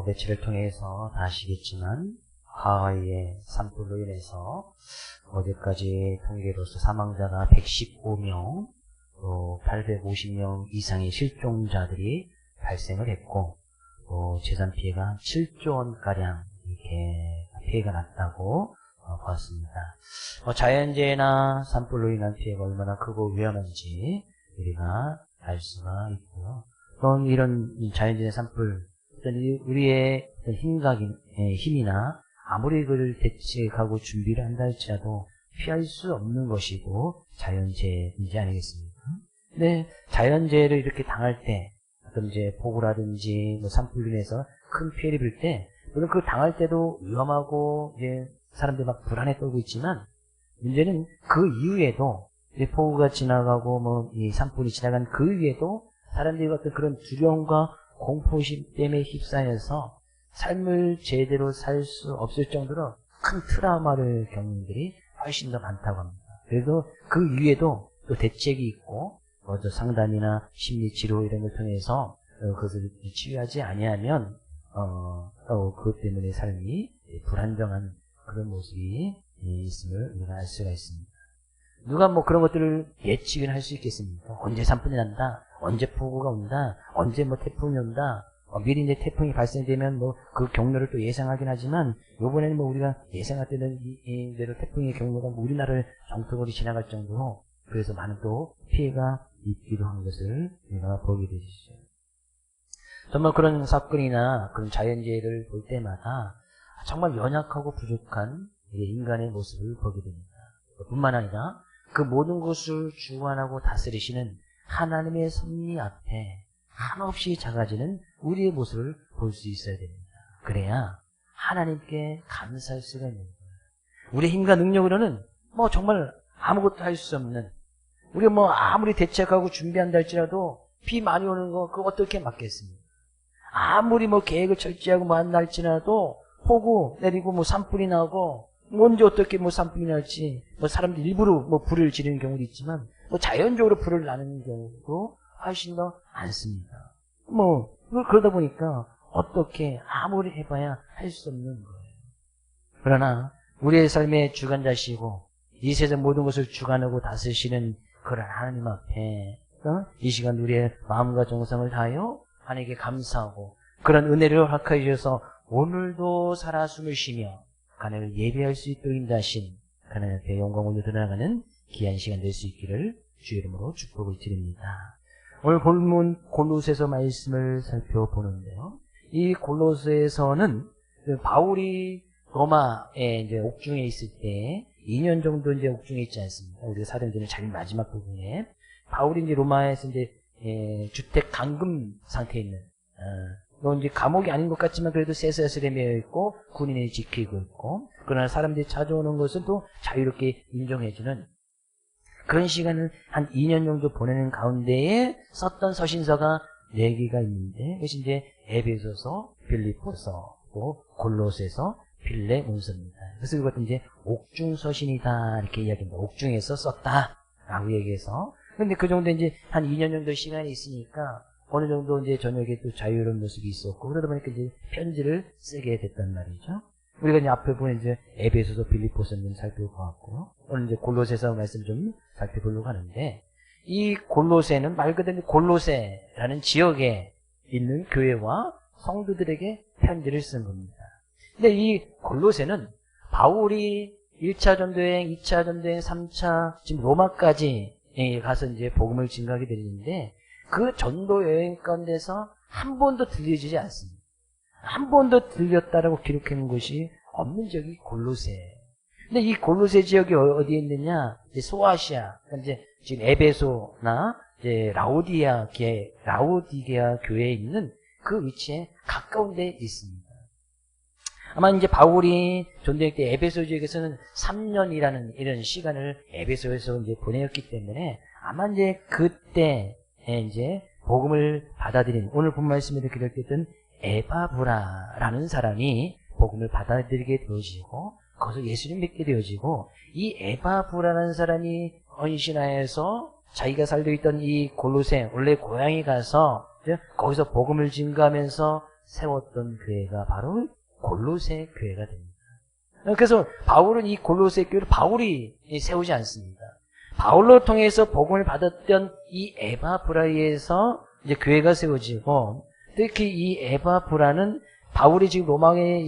매체를 통해서 다 아시겠지만 하와이의 산불로 인해서 어제까지 통계로서 사망자가 115명, 또 850명 이상의 실종자들이 발생을 했고, 또 재산 피해가 7조 원가량 이렇게 피해가 났다고 보았습니다. 자연재해나 산불로 인한 피해가 얼마나 크고 위험한지 우리가 알 수가 있고요. 또는 이런 자연재해 산불, 우리의 힘이나 아무리 그를 대책하고 준비를 한다 할지라도 피할 수 없는 것이고 자연재해인지 아니겠습니까? 근데 자연재해를 이렇게 당할 때, 어떤 이제 폭우라든지 뭐 산불로 인해서 큰 피해를 입을 때, 물론 그 당할 때도 위험하고 이제 사람들이 막 불안에 떨고 있지만, 문제는 그 이후에도 이제 폭우가 지나가고 뭐 이 산불이 지나간 그 이후에도 사람들이 어떤 그런 두려움과 공포심 때문에 휩싸여서 삶을 제대로 살 수 없을 정도로 큰 트라우마를 겪는 분들이 훨씬 더 많다고 합니다. 그래서 그 이후에도 또 대책이 있고, 또 상담이나 심리치료 이런 걸 통해서 그것을 치유하지 아니하면 그것 때문에 삶이 불안정한 그런 모습이 있음을 우리가 알 수가 있습니다. 누가 뭐 그런 것들을 예측을 할 수 있겠습니까? 언제 산불이 난다, 언제 폭우가 온다, 언제 뭐 태풍이 온다, 미리 이제 태풍이 발생되면 뭐 그 경로를 또 예상하긴 하지만, 요번에는 뭐 우리가 예상할 때는 이대로 태풍의 경로가 뭐 우리나라를 정토거리 지나갈 정도로, 그래서 많은 또 피해가 있기도 한 것을 우리가 보게 되시죠. 정말 그런 사건이나 그런 자연재해를 볼 때마다 정말 연약하고 부족한 인간의 모습을 보게 됩니다. 뿐만 아니라 그 모든 것을 주관하고 다스리시는 하나님의 섭리 앞에 한없이 작아지는 우리의 모습을 볼 수 있어야 됩니다. 그래야 하나님께 감사할 수가 있는 거예요. 우리의 힘과 능력으로는 뭐 정말 아무것도 할 수 없는, 우리가 뭐 아무리 대책하고 준비한다 할지라도 비 많이 오는 거 그거 어떻게 막겠습니까? 아무리 뭐 계획을 철저하고 뭐 한다 할지라도 폭우 내리고 뭐 산불이 나고 언제 어떻게 뭐 산불이 날지, 뭐 사람들이 일부러 뭐 불을 지르는 경우도 있지만 뭐 자연적으로 불을 나는 경우도 훨씬 더 많습니다. 뭐 그러다 보니까 어떻게 아무리 해봐야 할 수 없는 거예요. 그러나 우리의 삶의 주관자시고 이 세상 모든 것을 주관하고 다스리시는 그런 하나님 앞에 이 시간 우리의 마음과 정성을 다하여 하나님께 감사하고 그런 은혜를 허락하여 주셔서 오늘도 살아 숨을 쉬며 하나님을 예배할 수 있도록 인도하신 하나님 앞에 영광을 드러나가는 귀한 시간 될 수 있기를 주의 이름으로 축복을 드립니다. 오늘 본문 골로새서 말씀을 살펴보는데요. 이 골로새에서는 바울이 로마에 이제 옥중에 있을 때 2년 정도 이제 옥중에 있지 않습니까? 우리가 사도행전의 자기 마지막 부분에 바울이 이제 로마에서 이제 주택 감금 상태에 있는, 이제 감옥이 아닌 것 같지만 그래도 쇠사슬에 매여 있고 군인이 지키고 있고, 그러나 사람들이 찾아오는 것을 또 자유롭게 인정해주는 그런 시간을 한 2년 정도 보내는 가운데에 썼던 서신서가 4개가 있는데, 그것이 이제 에베소서, 빌립보서, 또 골로새서, 빌레몬서입니다. 그래서 이것도 이제 옥중 서신이다 이렇게 이야기합니다. 옥중에서 썼다라고 얘기해서. 근데 그 정도 이제 한 2년 정도 시간이 있으니까 어느 정도 이제 저녁에 또 자유로운 모습이 있었고, 그러다 보니까 이제 편지를 쓰게 됐단 말이죠. 우리가 이제 앞에 보면 이제 에베소서, 빌립보서는 살펴보았고, 오늘 이제 골로새서 말씀 좀 살펴보려고 하는데, 이 골로새는 말 그대로 골로새라는 지역에 있는 교회와 성도들에게 편지를 쓴 겁니다. 근데 이 골로새는 바울이 1차 전도여행, 2차 전도여행, 3차, 지금 로마까지 가서 이제 복음을 증거하게 되는데, 그 전도 여행 가운데서 한 번도 들려지지 않습니다. 한 번도 들렸다라고 기록해 놓은 것이 없는 지역이 골로새. 근데 이 골로새 지역이 어디에 있느냐? 이제 소아시아, 이제 지금 에베소나 이제 라오디게아 교회에 있는 그 위치에 가까운 데 있습니다. 아마 이제 바울이 전도할 때 에베소 지역에서는 3년이라는 이런 시간을 에베소에서 이제 보내었기 때문에 아마 이제 그때 이제 복음을 받아들인, 오늘 본 말씀에도 기록됐던 에바브라라는 사람이 복음을 받아들이게 되어지고 거기서 예수님 믿게 되어지고, 이 에바브라라는 사람이 헌신하여서 자기가 살고 있던 이 골로새 원래 고향에 가서 거기서 복음을 증거하면서 세웠던 교회가 바로 골로새 교회가 됩니다. 그래서 바울은 이 골로새 교회를 바울이 세우지 않습니다. 바울로 통해서 복음을 받았던 이 에바브라에서 이제 교회가 세워지고, 특히 이 에바브라는 바울이 지금 로마에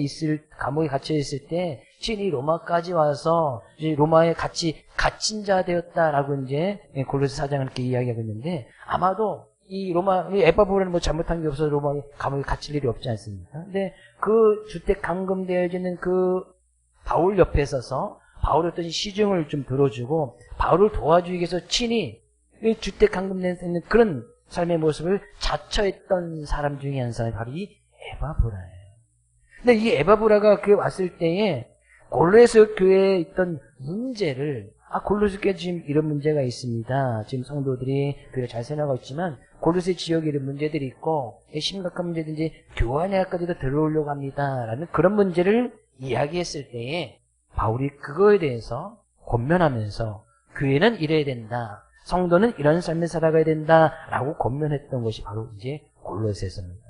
감옥에 갇혀 있을 때 친히 로마까지 와서 이제 로마에 같이 갇힌 자 되었다라고 이제 골로새 4장을 이렇게 이야기하고 있는데, 아마도 이 에바브라는 뭐 잘못한 게 없어서 로마에 감옥에 갇힐 일이 없지 않습니까? 근데 그 주택 감금되어지는 그 바울 옆에 서서 바울의 어떤 시중을 좀 들어주고 바울을 도와주기 위해서 친히 주택 감금된 있는 그런 삶의 모습을 자처했던 사람 중에 한 사람이 바로 이 에바브라예요. 근데 이 에바브라가 그 왔을 때에 골로새 교회에 있던 문제를, 골로새 교회 지금 이런 문제가 있습니다. 지금 성도들이 교회를 잘 세워나가고 있지만 골로새 지역에 이런 문제들이 있고 심각한 문제든지 교환회까지도 들어오려고 합니다. 라는 그런 문제를 이야기했을 때에 바울이 그거에 대해서 권면하면서 교회는 이래야 된다. 성도는 이런 삶을 살아가야 된다라고 권면했던 것이 바로 이제 골로새서입니다.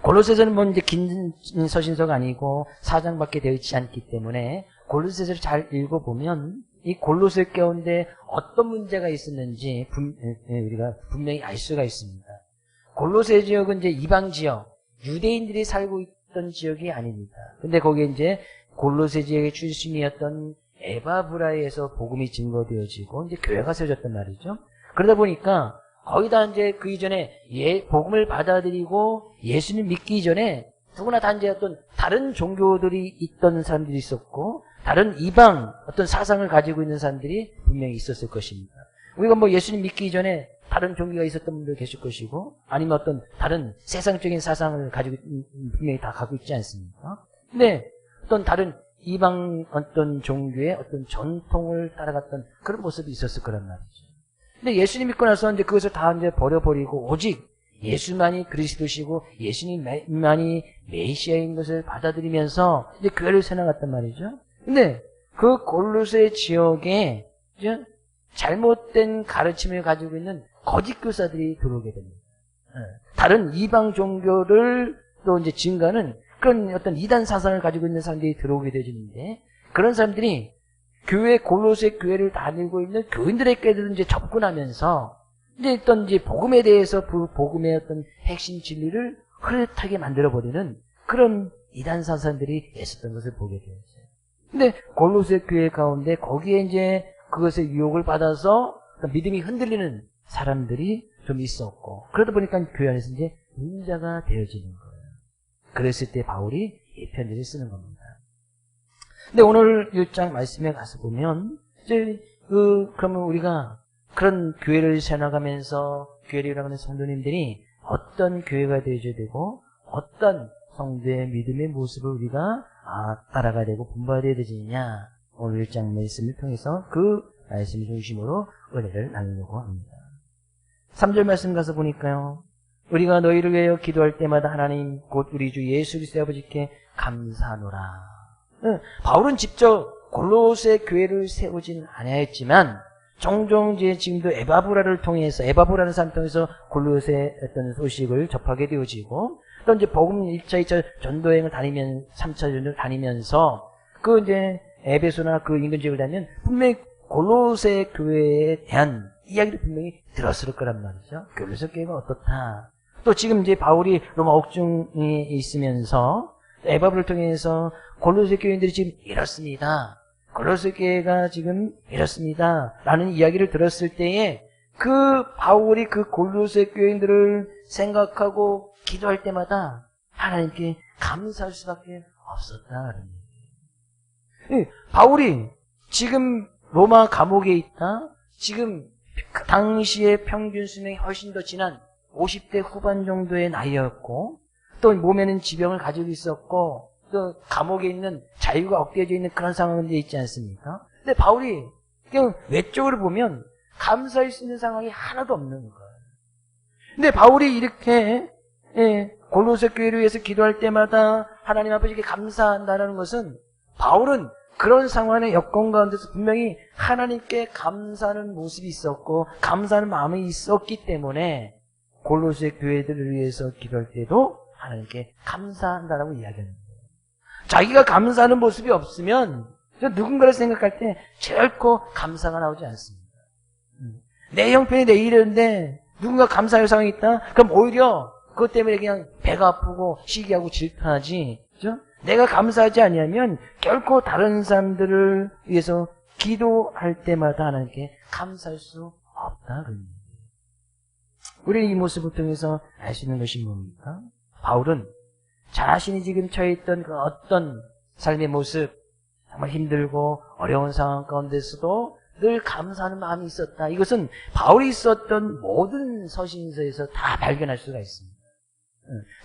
골로새서는 뭐 이제 긴 서신서가 아니고 4장밖에 되어 있지 않기 때문에 골로새서를 잘 읽어보면 이 골로새 가운데 어떤 문제가 있었는지 우리가 분명히 알 수가 있습니다. 골로새 지역은 이제 이방 지역, 유대인들이 살고 있던 지역이 아닙니다. 근데 거기에 이제 골로새 지역의 출신이었던 에바브라에서 복음이 증거되어지고 이제 교회가 세워졌단 말이죠. 그러다 보니까 거의 다 이제 그 이전에 복음을 받아들이고 예수님 믿기 전에 누구나 다 이제 어떤 다른 종교들이 있던 사람들이 있었고 다른 이방 어떤 사상을 가지고 있는 사람들이 분명히 있었을 것입니다. 우리가 뭐 예수님 믿기 전에 다른 종교가 있었던 분들 계실 것이고 아니면 어떤 다른 세상적인 사상을 가지고 분명히 다 갖고 있지 않습니까? 근데 어떤 다른 이방 어떤 종교의 어떤 전통을 따라갔던 그런 모습이 있었을 거란 말이죠. 근데 예수님 믿고 나서 이제 그것을 다 이제 버려버리고 오직 예수만이 그리스도시고 예수님만이 메시아인 것을 받아들이면서 이제 교회를 세워나갔단 말이죠. 근데 그 골로새 지역에 이제 잘못된 가르침을 가지고 있는 거짓 교사들이 들어오게 됩니다. 다른 이방 종교를 또 이제 증가하는 그런 어떤 이단 사상을 가지고 있는 사람들이 들어오게 되어지는데 그런 사람들이 골로새 교회를 다니고 있는 교인들에게도 이제 접근하면서 이제 어떤 이제 복음에 대해서 그 복음의 어떤 핵심 진리를 흐릿하게 만들어버리는 그런 이단 사상들이 있었던 것을 보게 되었어요. 근데 골로새 교회 가운데 거기에 이제 그것의 유혹을 받아서 믿음이 흔들리는 사람들이 좀 있었고 그러다 보니까 교회 안에서 이제 문제가 되어지는 거예요. 그랬을 때 바울이 이 편지를 쓰는 겁니다. 근데 오늘 1장 말씀에 가서 보면 이제 그러면 우리가 그런 교회를 세워나가면서 교회를 이루어가는 성도님들이 어떤 교회가 되어줘야 되고 어떤 성도의 믿음의 모습을 우리가 따라가야 되고 본받아야 되느냐 오늘 1장 말씀을 통해서 그 말씀 중심으로 은혜를 나누려고 합니다. 3절 말씀 가서 보니까요. 우리가 너희를 위하여 기도할 때마다 하나님 곧 우리 주 예수 그리스도의 아버지께 감사하노라. 바울은 직접 골로새 교회를 세우지는 아니했지만 종종 이제 지금도 에바브라를 통해서 에바브라는 사람 통해서 골로새 어떤 소식을 접하게 되어지고 또 이제 복음 1차, 2차 전도여행을 다니면 3차 전도를 다니면서 그 이제 에베소나 그 인근 지역을 다니면 분명히 골로새 교회에 대한 이야기를 분명히 들었을 거란 말이죠. 골로새 교회가 어떻다. 또 지금 이제 바울이 로마 옥중에 있으면서 에바브를 통해서 골로새 교인들이 지금 이렇습니다. 골로새 교회가 지금 이렇습니다. 라는 이야기를 들었을 때에 그 바울이 그 골로새 교인들을 생각하고 기도할 때마다 하나님께 감사할 수밖에 없었다. 바울이 지금 로마 감옥에 있다. 지금 그 당시의 평균 수명이 훨씬 더 지난 50대 후반 정도의 나이였고 또 몸에는 지병을 가지고 있었고 또 감옥에 있는 자유가 억제되어 있는 그런 상황에 있지 않습니까? 근데 바울이 그냥 외적으로 보면 감사할 수 있는 상황이 하나도 없는 거예요. 근데 바울이 이렇게 골로새 교회를 위해서 기도할 때마다 하나님 아버지께 감사한다는 것은 바울은 그런 상황의 여건 가운데서 분명히 하나님께 감사하는 모습이 있었고 감사하는 마음이 있었기 때문에 골로새 교회들을 위해서 기도할 때도 하나님께 감사한다라고 이야기하는 거예요. 자기가 감사하는 모습이 없으면 누군가를 생각할 때 결코 감사가 나오지 않습니다. 내 형편이 내 일이었는데 누군가 감사할 상황이 있다? 그럼 오히려 그것 때문에 그냥 배가 아프고 시기하고 질투하지. 그죠? 내가 감사하지 아니하면 결코 다른 사람들을 위해서 기도할 때마다 하나님께 감사할 수 없다. 우리 이 모습을 통해서 알 수 있는 것이 뭡니까? 바울은 자신이 지금 처해 있던 그 어떤 삶의 모습, 정말 힘들고 어려운 상황 가운데서도 늘 감사하는 마음이 있었다. 이것은 바울이 있었던 모든 서신서에서 다 발견할 수가 있습니다.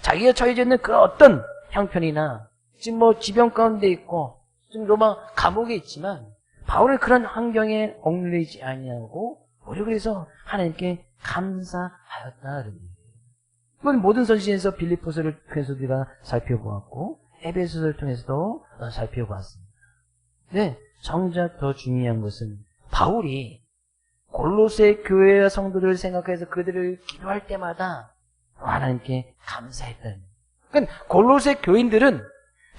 자기가 처해져 있는 그 어떤 형편이나 지금 뭐 지병 가운데 있고 지금 로마 감옥에 있지만 바울은 그런 환경에 얽매이지 아니하고 오히려 그래서 하나님께 감사하였다. 이건 모든 서신에서 빌립보서를 통해서 우리가 살펴보았고 에베소서를 통해서도 살펴보았습니다. 네, 정작 더 중요한 것은 바울이 골로새 교회와 성도들을 생각해서 그들을 기도할 때마다 하나님께 감사했다는. 그러니까 골로새 교인들은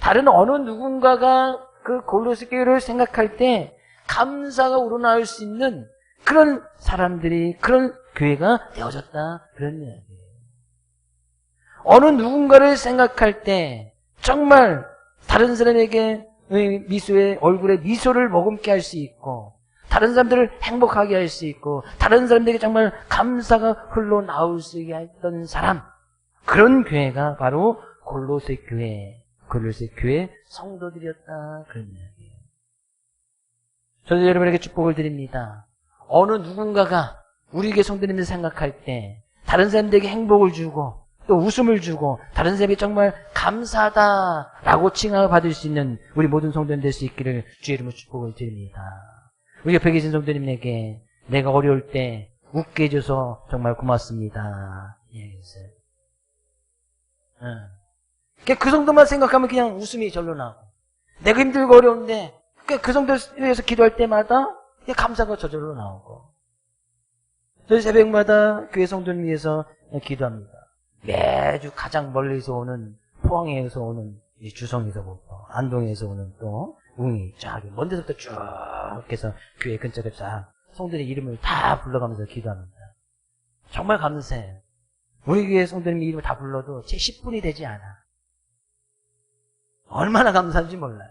다른 어느 누군가가 그 골로새 교회를 생각할 때 감사가 우러나올 수 있는 그런 사람들이, 그런 교회가 되어졌다. 그런 이야기예요. 어느 누군가를 생각할 때 정말 다른 사람에게 미소에, 얼굴에 미소를 머금게 할 수 있고 다른 사람들을 행복하게 할 수 있고 다른 사람들에게 정말 감사가 흘러나올 수 있게 했던 사람, 그런 교회가 바로 골로새 교회 성도들이었다. 그런 이야기예요. 저도 여러분에게 축복을 드립니다. 어느 누군가가 우리에게 성도님을 생각할 때 다른 사람들에게 행복을 주고 또 웃음을 주고 다른 사람에게 정말 감사하다라고 칭함을 받을 수 있는 우리 모든 성도님 될 수 있기를 주의 이름으로 축복을 드립니다. 우리 옆에 계신 성도님에게 내가 어려울 때 웃게 해줘서 정말 고맙습니다. 이야기했어요. 그 정도만 생각하면 그냥 웃음이 절로 나고, 내가 힘들고 어려운데 그 정도에 위해서 기도할 때마다 감사가 저절로 나오고, 저희 새벽마다 교회 성도님 위해서 기도합니다. 매주 가장 멀리서 오는, 포항에서 오는, 주성에서부터 안동에서 오는 또 웅이 쫙 먼 데서부터 쭉 해서 교회 근처에 쫙 성도의 이름을 다 불러가면서 기도합니다. 정말 감사해요. 우리 교회 성도님 이름을 다 불러도 제 10분이 되지 않아. 얼마나 감사한지 몰라요.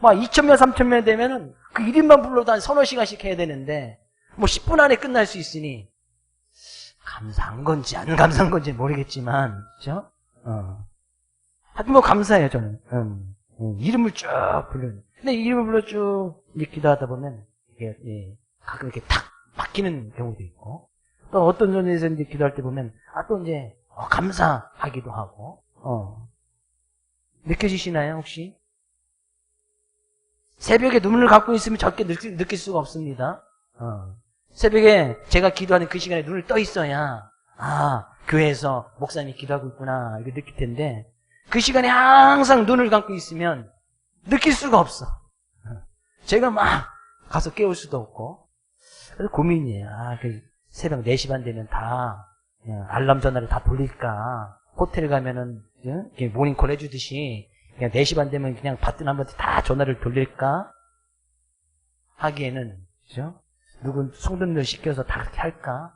막 2,000명, 3,000명 되면은 그 이름만 불러도 한 서너 시간씩 해야 되는데 뭐 10분 안에 끝날 수 있으니 감사한 건지 안 감사한 건지 모르겠지만, 그죠? 하여튼 뭐 감사해요, 저는. 이름을 쭉 부르는. 근데 이름을 불러 쭉 기도하다 보면 이게 가끔 이렇게 탁 바뀌는 경우도 있고, 또 어떤 전에서 이제 기도할 때 보면 또 이제 감사하기도 하고. 느껴지시나요, 혹시? 새벽에 눈을 감고 있으면 절대 느낄 수가 없습니다. 새벽에 제가 기도하는 그 시간에 눈을 떠 있어야 교회에서 목사님이 기도하고 있구나 이렇게 느낄 텐데, 그 시간에 항상 눈을 감고 있으면 느낄 수가 없어. 제가 막 가서 깨울 수도 없고. 그래서 고민이에요. 그 새벽 4시 반 되면 다 그냥 알람 전화를 다 돌릴까, 호텔 가면은 모닝콜 해주듯이 그냥 4시 반 되면 그냥 받든 한 번에 다 전화를 돌릴까 하기에는, 그죠? 누군 성도님들 시켜서 다 그렇게 할까?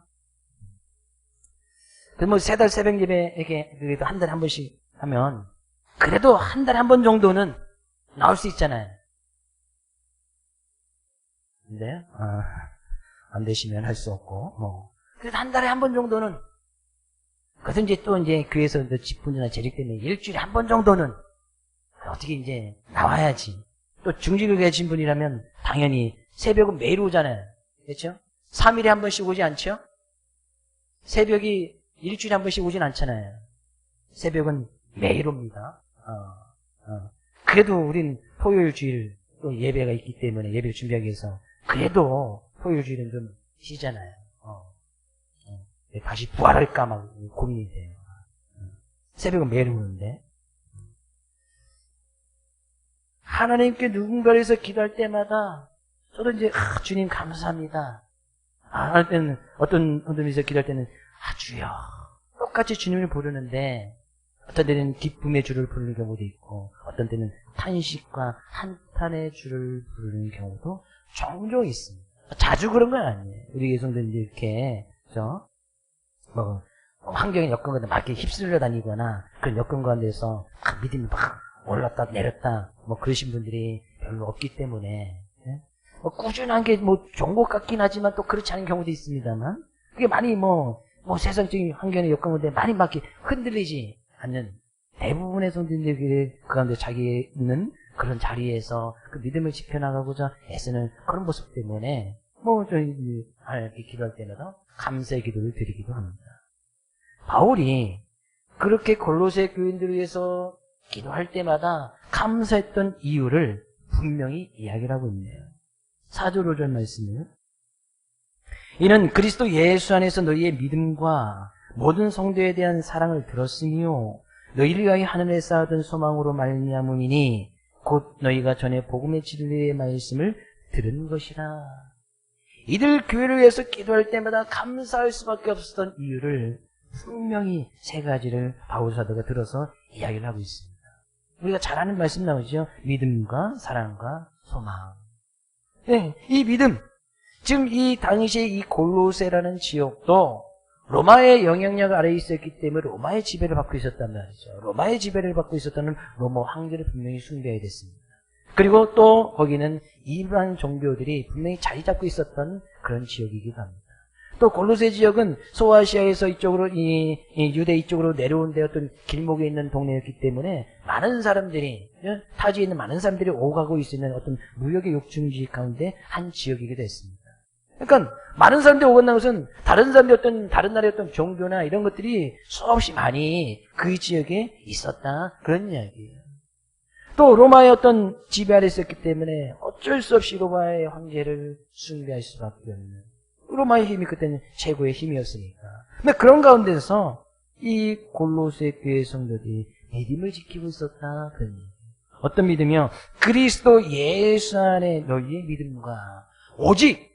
그래서 뭐 3달 새벽 예배에게 그래도 한 달에 한 번씩 하면 그래도 한 달에 한 번 정도는 나올 수 있잖아요. 근데 안 되시면 할 수 없고, 뭐 그래도 한 달에 한 번 정도는, 그래서 이제 또 이제 교회에서 직분이나 재직 때문에 일주일에 한 번 정도는 어떻게 이제 나와야지. 또 중직을 계신 분이라면 당연히 새벽은 매일 오잖아요. 그렇죠? 3일에 한 번씩 오지 않죠? 새벽이 일주일에 한 번씩 오진 않잖아요. 새벽은 매일 옵니다. 그래도 우린 토요일 주일 또 예배가 있기 때문에 예배를 준비하기 위해서 그래도 토요일 주일은 좀 쉬잖아요. 다시 부활할까 막 고민이 돼요. 새벽은 매일 오는데, 하나님께 누군가를 해서 기도할 때마다 저도 이제 주님 감사합니다. 할 때는 어떤 분들에서 기도할 때는 주여 똑같이 주님을 부르는데 어떤 때는 기쁨의 주를 부르는 경우도 있고 어떤 때는 탄식과 한탄의 주를 부르는 경우도 종종 있습니다. 자주 그런 건 아니에요. 우리 예성들이 이렇게 뭐 환경에 여건 가운데 막 이렇게 휩쓸려 다니거나 그런 여건 가운데서 막 믿음이 막 올랐다 내렸다 뭐 그러신 분들이 별로 없기 때문에 뭐 꾸준한 게 뭐 좋은 것 같긴 하지만 또 그렇지 않은 경우도 있습니다만 그게 많이 뭐 세상적인 환경의 여건 가운데 많이 막 이렇게 흔들리지 않는 대부분의 성도님들이 그 가운데 자기 있는 그런 자리에서 그 믿음을 지켜나가고자 애쓰는 그런 모습 때문에 저희 하나님께 기도할 때마다 감사의 기도를 드리기도 합니다. 바울이 그렇게 골로새 교인들을 위해서 기도할 때마다 감사했던 이유를 분명히 이야기를 하고 있네요. 4절 5절 말씀을 이는 그리스도 예수 안에서 너희의 믿음과 모든 성도에 대한 사랑을 들었으며 너희를 위하여 하늘에 쌓아둔 소망으로 말미암음이니 곧 너희가 전에 복음의 진리의 말씀을 들은 것이라. 이들 교회를 위해서 기도할 때마다 감사할 수밖에 없었던 이유를 분명히 세 가지를 바울 사도가 들어서 이야기를 하고 있습니다. 우리가 잘 아는 말씀 나오죠. 믿음과 사랑과 소망. 네, 이 믿음. 지금 이 당시에 이 골로새라는 지역도 로마의 영향력 아래에 있었기 때문에 로마의 지배를 받고 있었단 말이죠. 로마의 지배를 받고 있었다는 로마 황제를 분명히 숭배해야 됐습니다. 그리고 또 거기는 일반 종교들이 분명히 자리 잡고 있었던 그런 지역이기도 합니다. 또 골로새 지역은 소아시아에서 이쪽으로 유대 이쪽으로 내려온 데 어떤 길목에 있는 동네였기 때문에 많은 사람들이 타지에 있는 많은 사람들이 오가고 있는 어떤 무역의 욕심지 가운데 한 지역이기도 했습니다. 그러니까 많은 사람들이 오간다는 것은 다른 사람들 다른 나라의 어떤 종교나 이런 것들이 수없이 많이 그 지역에 있었다 그런 이야기예요. 또 로마의 어떤 지배 아래 있었기 때문에 어쩔 수 없이 로마의 황제를 숭배할 수밖에 없는 로마의 힘이 그때는 최고의 힘이었으니까. 근데 그런 가운데서 이 골로새 교회 성도들이 믿음을 지키고 있었다 그런 얘기예요. 어떤 믿음이요? 그리스도 예수 안에 너희의 믿음과 오직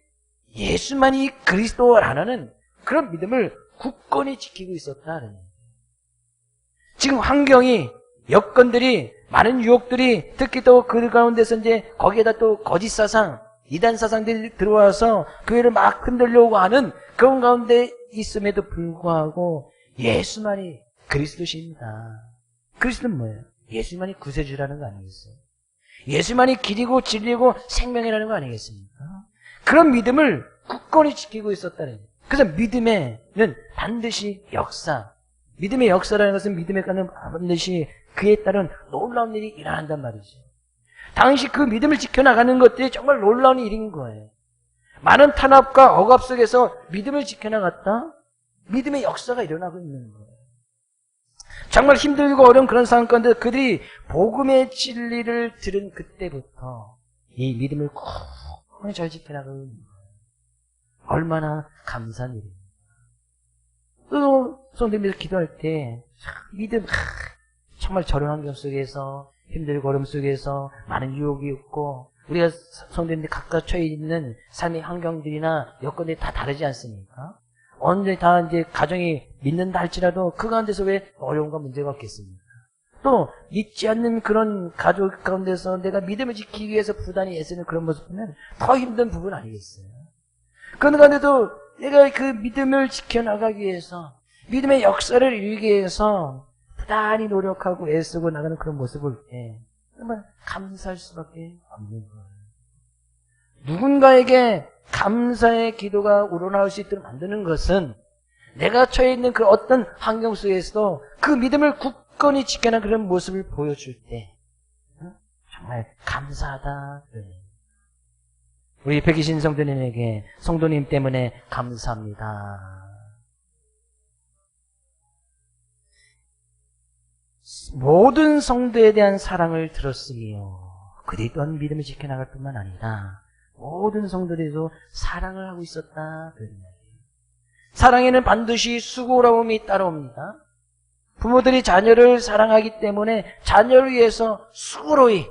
예수만이 그리스도라는 그런 믿음을 굳건히 지키고 있었다는 얘기예요. 지금 환경이 여건들이 많은 유혹들이 특히 또 그 가운데서 이제 거기에다 또 거짓 사상, 이단 사상들이 들어와서 교회를 막 흔들려고 하는 그런 가운데 있음에도 불구하고 예수만이 그리스도십니다. 그리스도는 뭐예요? 예수만이 구세주라는 거 아니겠어요? 예수만이 길이고 진리고 생명이라는 거 아니겠습니까? 그런 믿음을 굳건히 지키고 있었다는 거예요. 그래서 믿음에는 반드시 역사, 믿음의 역사라는 것은 믿음에 따른 반드시 그에 따른 놀라운 일이 일어난단 말이죠. 당시 그 믿음을 지켜나가는 것들이 정말 놀라운 일인 거예요. 많은 탄압과 억압 속에서 믿음을 지켜나갔다? 믿음의 역사가 일어나고 있는 거예요. 정말 힘들고 어려운 그런 상황 가운데 그들이 복음의 진리를 들은 그때부터 이 믿음을 꼭 잘 지켜나가고 있는 거예요. 얼마나 감사한 일입니다. 또 성도님들 기도할 때 믿음, 정말 저런 환경 속에서 힘들고 어려움 속에서 많은 유혹이 있고 우리가 성도님들이 각각 처해 있는 삶의 환경들이나 여건들이 다 다르지 않습니까? 언제 다 이제 가정이 믿는다 할지라도 그 가운데서 왜 어려움과 문제가 없겠습니까? 또 믿지 않는 그런 가족 가운데서 내가 믿음을 지키기 위해서 부단히 애쓰는 그런 모습 보면 더 힘든 부분 아니겠어요? 그런 가운데도 내가 그 믿음을 지켜나가기 위해서 믿음의 역사를 이루기 위해서 부단히 노력하고 애쓰고 나가는 그런 모습을 볼 때 정말 감사할 수밖에 없는 거예요. 누군가에게 감사의 기도가 우러나올 수 있도록 만드는 것은 내가 처해 있는 그 어떤 환경 속에서도 그 믿음을 굳건히 지켜나가는 그런 모습을 보여줄 때 정말 감사하다. 우리 백이신 성도님에게 성도님 때문에 감사합니다. 모든 성도에 대한 사랑을 들었으며 그들이 또한 믿음을 지켜나갈 뿐만 아니라 모든 성도들에도 사랑을 하고 있었다. 사랑에는 반드시 수고로움이 따라옵니다. 부모들이 자녀를 사랑하기 때문에 자녀를 위해서 수고로이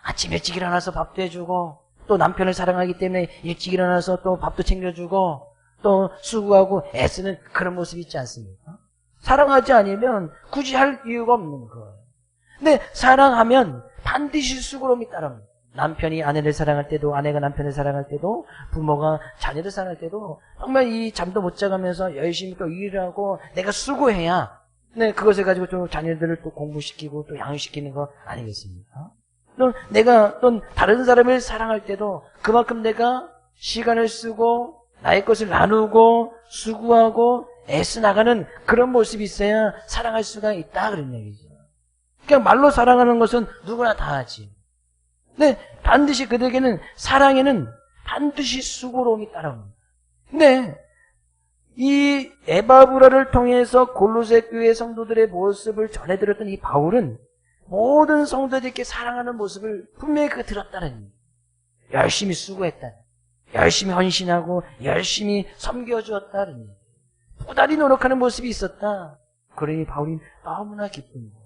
아침 일찍 일어나서 밥도 해주고 또 남편을 사랑하기 때문에 일찍 일어나서 또 밥도 챙겨주고 또 수고하고 애쓰는 그런 모습이 있지 않습니까? 사랑하지 않으면 굳이 할 이유가 없는 거예요. 근데 사랑하면 반드시 수고로움이 따릅니다. 남편이 아내를 사랑할 때도, 아내가 남편을 사랑할 때도, 부모가 자녀를 사랑할 때도 정말 이 잠도 못 자가면서 열심히 또 일을 하고 내가 수고해야 네, 그것을 가지고 또 자녀들을 또 공부시키고 또 양육시키는 거 아니겠습니까? 또 내가 또 다른 사람을 사랑할 때도 그만큼 내가 시간을 쓰고 나의 것을 나누고 수고하고 애써나가는 그런 모습이 있어야 사랑할 수가 있다 그런 얘기죠. 그냥 말로 사랑하는 것은 누구나 다 하지. 근데 반드시 그들에게는 사랑에는 반드시 수고로움이 따라옵니다. 근데 이 에바브라를 통해서 골로새 교회 성도들의 모습을 전해들었던 이 바울은 모든 성도들에게 사랑하는 모습을 분명히 들었다는 얘기예요. 열심히 수고했다는, 열심히 헌신하고 열심히 섬겨주었다는 얘기예요. 부단히 노력하는 모습이 있었다. 그러니 바울이 너무나 기쁩니다.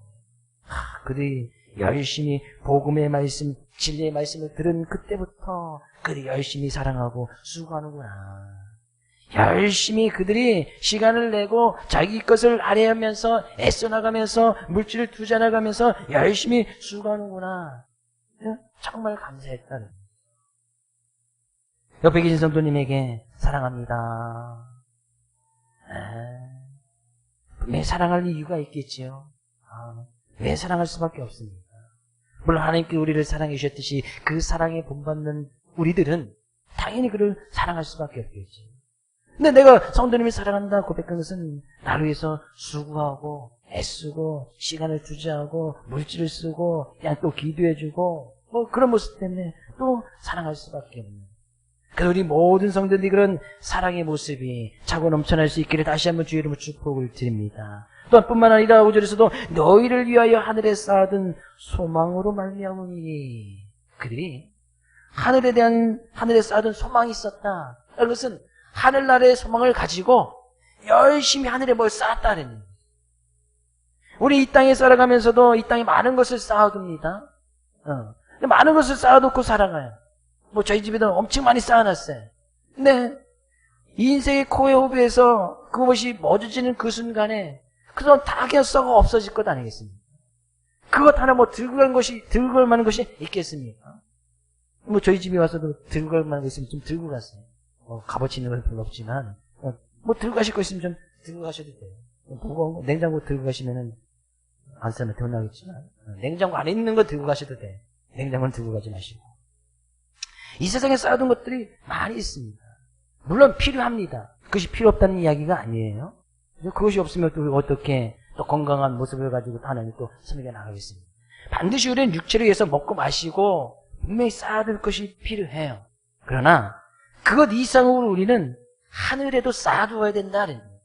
그들이 열심히 복음의 말씀, 진리의 말씀을 들은 그때부터 그들이 열심히 사랑하고 수고하는구나. 열심히 그들이 시간을 내고 자기 것을 아뢰하면서 애써나가면서 물질을 투자나가면서 열심히 수고하는구나. 정말 감사했다는. 옆에 계신 성도님에게 사랑합니다. 분명히 사랑할 이유가 있겠지요. 왜 사랑할 수밖에 없습니다. 물론 하나님께 우리를 사랑해 주셨듯이 그 사랑에 본받는 우리들은 당연히 그를 사랑할 수밖에 없겠지. 근데 내가 성도님을 사랑한다 고백한 것은 나를 위해서 수고하고 애쓰고 시간을 투자하고 물질을 쓰고 그냥 또 기도해주고 뭐 그런 모습 때문에 또 사랑할 수밖에 없는. 그래서 우리 모든 성도들이 그런 사랑의 모습이 차고 넘쳐날 수 있기를 다시 한번 주의 이름으로 축복을 드립니다. 또한 뿐만 아니라 5절에서도 너희를 위하여 하늘에 쌓아둔 소망으로 말미암으니 그들이 하늘에 쌓아둔 소망이 있었다. 그것은 하늘나라의 소망을 가지고 열심히 하늘에 뭘 쌓았다는 얘기예요. 우리 이 땅에 살아가면서도 이 땅에 많은 것을 쌓아둡니다. 많은 것을 쌓아놓고 살아가요. 뭐 저희 집에도 엄청 많이 쌓아놨어요. 근데 이 인생의 코에 호흡에서 그것이 멎어지는 그 순간에 그건 다 그냥 썩어 없어질 것 아니겠습니까? 그것 하나 뭐 들고 갈 만한 것이 있겠습니까? 뭐 저희 집에 와서도 들고 갈 만한 거 있으면 좀 들고 갔어요. 값어치 있는 건 별로 없지만 뭐 들고 가실 거 있으면 좀 들고 가셔도 돼요. 무거운 거, 냉장고 들고 가시면은 안 쓰면 대혼나겠지만 냉장고 안에 있는 거 들고 가셔도 돼. 냉장고는 들고 가지 마시고. 이 세상에 쌓아둔 것들이 많이 있습니다. 물론 필요합니다. 그것이 필요 없다는 이야기가 아니에요. 그것이 없으면 또 어떻게 또 건강한 모습을 가지고 하나님 또 섬겨 나가겠습니다. 반드시 우리는 육체를 위해서 먹고 마시고 분명히 쌓아둘 것이 필요해요. 그러나 그것 이상으로 우리는 하늘에도 쌓아두어야 된다는 거예요.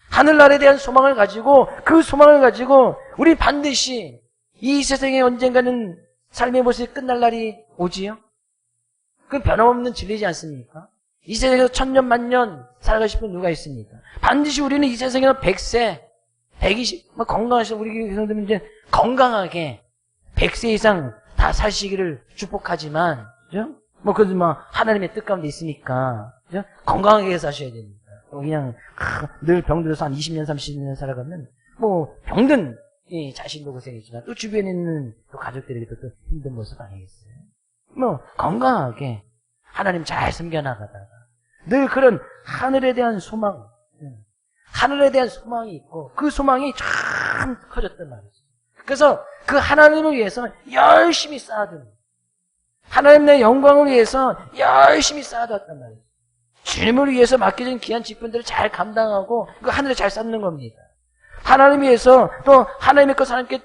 하늘나라에 대한 소망을 가지고 그 소망을 가지고 우리 반드시 이 세상에 언젠가는 삶의 모습이 끝날 날이 오지요. 그건 변함없는 진리지 않습니까? 이 세상에서 1000년 만년 살아가고 싶은 누가 있습니까? 반드시 우리는 이 세상에서 100세 120 건강하신 우리 성도님 이제 건강하게 100세 이상 다 사시기를 축복하지만 그죠? 뭐 그래도 뭐 하나님의 뜻 가운데 있으니까 그죠? 건강하게 사셔야 됩니다. 그냥 늘 병들어서 한 20년 30년 살아가면 뭐 병든 자신도 고생이지만 또 주변에 있는 또 가족들에게 또 힘든 모습 아니겠어요? 뭐 건강하게 하나님 잘 섬겨나가다가 늘 그런 하늘에 대한 소망, 하늘에 대한 소망이 있고 그 소망이 참 커졌단 말이죠. 그래서 그 하나님을 위해서 열심히 쌓아두는, 하나님의 영광을 위해서 열심히 쌓아뒀단 말이죠. 주님을 위해서 맡겨진 귀한 직분들을 잘 감당하고 그 하늘에 잘 쌓는 겁니다. 하나님을 위해서 또 하나님의 것 하나님께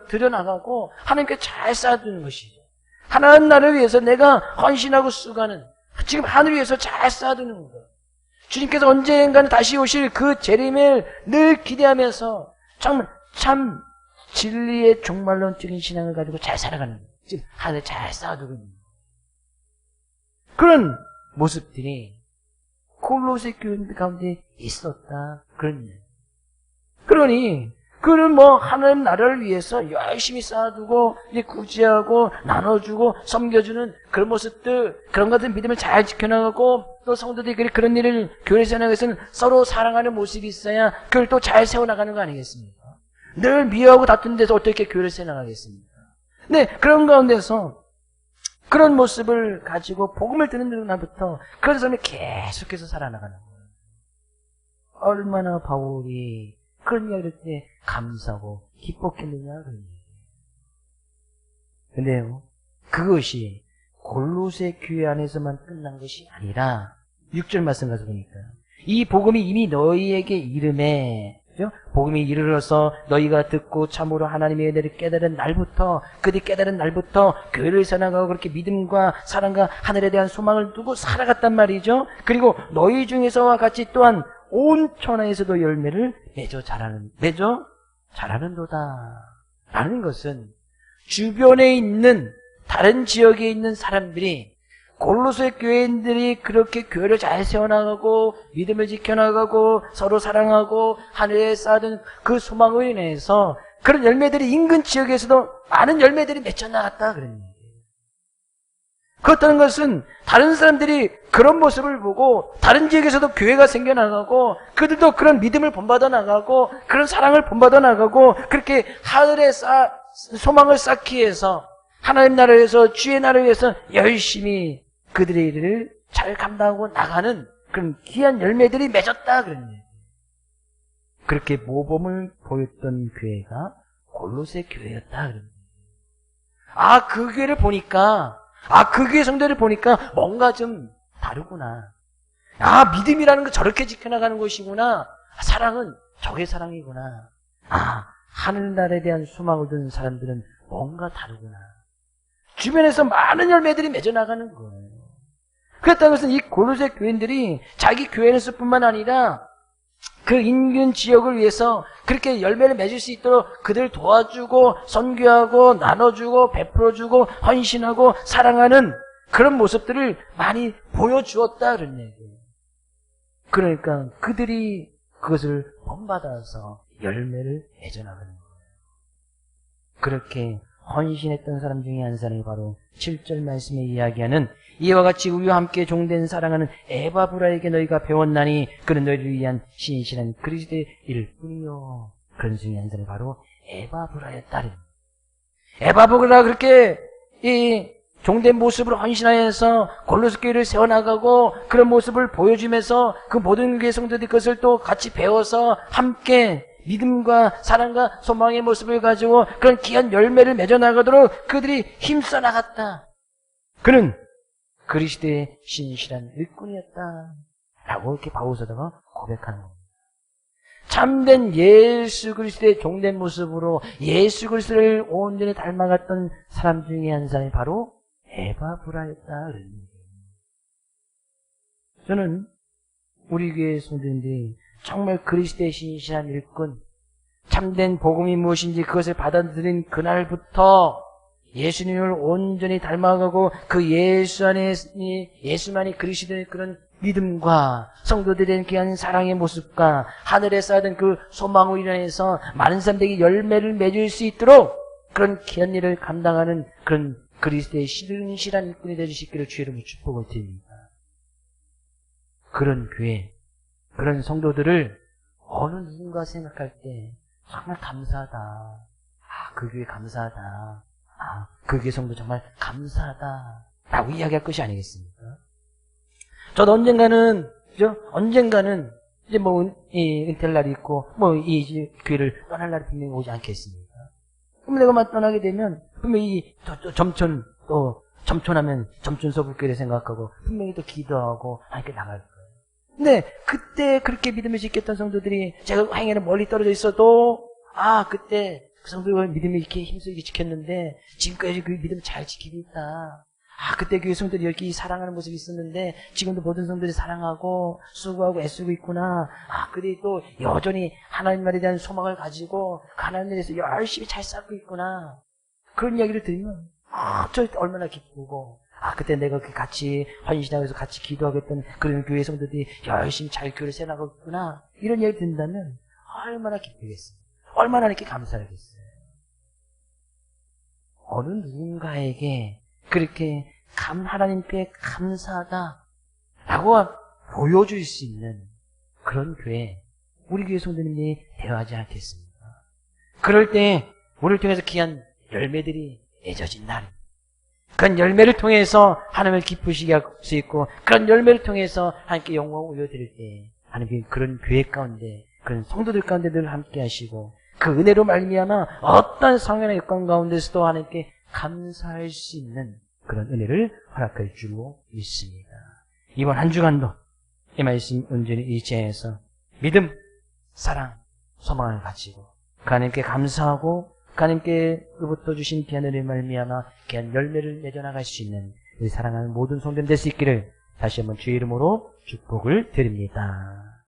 드려나가고 하나님께 잘 쌓아두는 것이죠. 하나님 나라를 위해서 내가 헌신하고 수고하는 지금 하늘 위해서 잘 쌓아두는 거예요. 주님께서 언젠가는 다시 오실 그 재림을 늘 기대하면서 참 진리의 종말론적인 신앙을 가지고 잘 살아가는 거예요. 지금 하늘에 잘 쌓아두고 있는 거예요. 그런 모습들이 골로새 교회 가운데 있었다. 그런 일. 그러니 그는 뭐 하나님 나라를 위해서 열심히 쌓아두고 이제 구제하고 나눠주고 섬겨주는 그런 모습들, 그런 것들 믿음을 잘 지켜나가고 또 성도들이 그런 일을 교회에서 하는 것은 서로 사랑하는 모습이 있어야 교회를 또 잘 세워나가는 거 아니겠습니까? 늘 미워하고 다툰 데서 어떻게 교회를 세워나가겠습니까? 네, 그런 가운데서 그런 모습을 가지고 복음을 듣는 날부터 그런 사람이 계속해서 살아나가는 거예요. 얼마나 바울이 그런 이야기를 때 감사하고 기뻤겠느냐. 근데요, 그것이 골로새 교회 안에서만 끝난 것이 아니라 6절 말씀 가서 보니까 이 복음이 이미 너희에게 이름에, 그죠? 복음이 이르러서 너희가 듣고 참으로 하나님의 은혜를 깨달은 날부터, 그들이 깨달은 날부터 교회를 세워나가고 그렇게 믿음과 사랑과 하늘에 대한 소망을 두고 살아갔단 말이죠. 그리고 너희 중에서와 같이 또한 온 천하에서도 열매를 맺어 자라는도다. 라는 것은 주변에 있는 다른 지역에 있는 사람들이 골로새 교회인들이 그렇게 교회를 잘 세워나가고 믿음을 지켜나가고 서로 사랑하고 하늘에 쌓아둔 그 소망으로 인해서 그런 열매들이 인근 지역에서도 많은 열매들이 맺혀 나갔다 그런 얘기예요. 그렇다는 것은 다른 사람들이 그런 모습을 보고 다른 지역에서도 교회가 생겨나가고 그들도 그런 믿음을 본받아 나가고 그런 사랑을 본받아 나가고 그렇게 하늘에 소망을 쌓기 위해서 하나님 나라를 위해서 주의 나라를 위해서 열심히 그들의 일을 잘 감당하고 나가는 그런 귀한 열매들이 맺었다 그런 얘기예요. 그렇게 모범을 보였던 교회가 골로새 교회였다 그런 얘기예요. 아, 그 교회를 보니까 그 교회 성도를 보니까 뭔가 좀 다르구나. 믿음이라는 거 저렇게 지켜나가는 것이구나. 사랑은 저게 사랑이구나. 하늘나라에 대한 소망을 둔 사람들은 뭔가 다르구나. 주변에서 많은 열매들이 맺어나가는 거예요. 그렇다는 것은 이 골로새 교인들이 자기 교회에서 뿐만 아니라 그 인근 지역을 위해서 그렇게 열매를 맺을 수 있도록 그들 도와주고 선교하고 나눠주고 베풀어주고 헌신하고 사랑하는 그런 모습들을 많이 보여주었다 그런 얘기예요. 그러니까 그들이 그것을 본받아서 열매를 맺어나가는 거예요. 그렇게 헌신했던 사람 중에 한 사람이 바로 7절 말씀에 이야기하는 이와 같이 우리와 함께 종된 사랑하는 에바브라에게 너희가 배웠나니 그는 너희를 위한 신실한 그리스도의 일뿐이요. 그런 중에 한 사람이 바로 에바브라였다. 에바브라 그렇게 이 종된 모습으로 헌신하여서 골로새 교회를 세워나가고 그런 모습을 보여주면서 그 모든 교회 성도들이 그것을 또 같이 배워서 함께 믿음과 사랑과 소망의 모습을 가지고 그런 귀한 열매를 맺어나가도록 그들이 힘써 나갔다. 그는 그리스도의 신실한 일꾼이었다. 라고 이렇게 바울 사도가 고백하는 겁니다. 참된 예수 그리스도의 종된 모습으로 예수 그리스도를 온전히 닮아갔던 사람 중에 한 사람이 바로 에바브라였다. 저는 우리 교회 성도님들이 정말 그리스도의 신실한 일꾼, 참된 복음이 무엇인지 그것을 받아들인 그날부터 예수님을 온전히 닮아가고 그 예수 안에 예수만이 그리스도의 그런 믿음과 성도들에 대한 귀한 사랑의 모습과 하늘에 쌓아둔 그 소망으로 인해서 많은 사람들에게 열매를 맺을 수 있도록 그런 귀한 일을 감당하는 그런 그리스도의 신실한 일꾼이 되시기를 주의 이름으로 축복을 드립니다. 그런 교회, 그런 성도들을 어느 누군가 생각할 때 정말 감사하다. 그 교회 감사하다. 그 교회 성도 정말 감사하다. 라고 이야기할 것이 아니겠습니까? 저도 언젠가는 이제 은퇴할 날이 있고, 이 교회를 떠날 날이 분명히 오지 않겠습니까? 그럼 내가 떠나게 되면, 분명히 점촌하면 점촌서북교회를 생각하고, 분명히 또 기도하고, 이렇게 나갈 거예요. 근데, 그때 그렇게 믿음을 지켰던 성도들이, 제가 행에는 멀리 떨어져 있어도, 그때 그 성도가 믿음을 이렇게 힘쓰게 지켰는데, 지금까지 그 믿음을 잘 지키고 있다. 그때 교회 성도들이 이렇게 사랑하는 모습이 있었는데 지금도 모든 성도들이 사랑하고 수고하고 애쓰고 있구나. 그들이 또 여전히 하나님 말에 대한 소망을 가지고 하나님에 대해서 열심히 잘 쌓고 있구나. 그런 이야기를 들으면 저 얼마나 기쁘고 그때 내가 같이 헌신하면서 같이 기도하겠던 그런 교회 성도들이 열심히 잘 교회를 세워나가고 있구나. 이런 이야기 듣는다면 얼마나 기쁘겠습니까? 얼마나 이렇게 감사하겠어요. 어느 누군가에게 그렇게 하나님께 감사하다라고 보여줄 수 있는 그런 교회, 우리 교회 성도님이 되어야지 않겠습니까? 그럴 때 우리를 통해서 귀한 열매들이 맺어진 날, 그런 열매를 통해서 하나님을 기쁘시게 할 수 있고, 그런 열매를 통해서 하나님께 영광을 올려드릴 때 하나님께 그런 교회 가운데, 그런 성도들 가운데 늘 함께 하시고, 그 은혜로 말미암아 어떤 상황이나 여건 가운데서도 하나님께 감사할 수 있는 그런 은혜를 허락할 줄로 믿습니다. 이번 한 주간도 이 말씀 온전히 의지해서 믿음, 사랑, 소망을 가지고 그 하나님께 감사하고 그 하나님께로부터 주신 귀한 은혜를 말미암아 귀한 열매를 맺어나갈 수 있는 우리 사랑하는 모든 성도들 될 수 있기를 다시 한번 주의 이름으로 축복을 드립니다.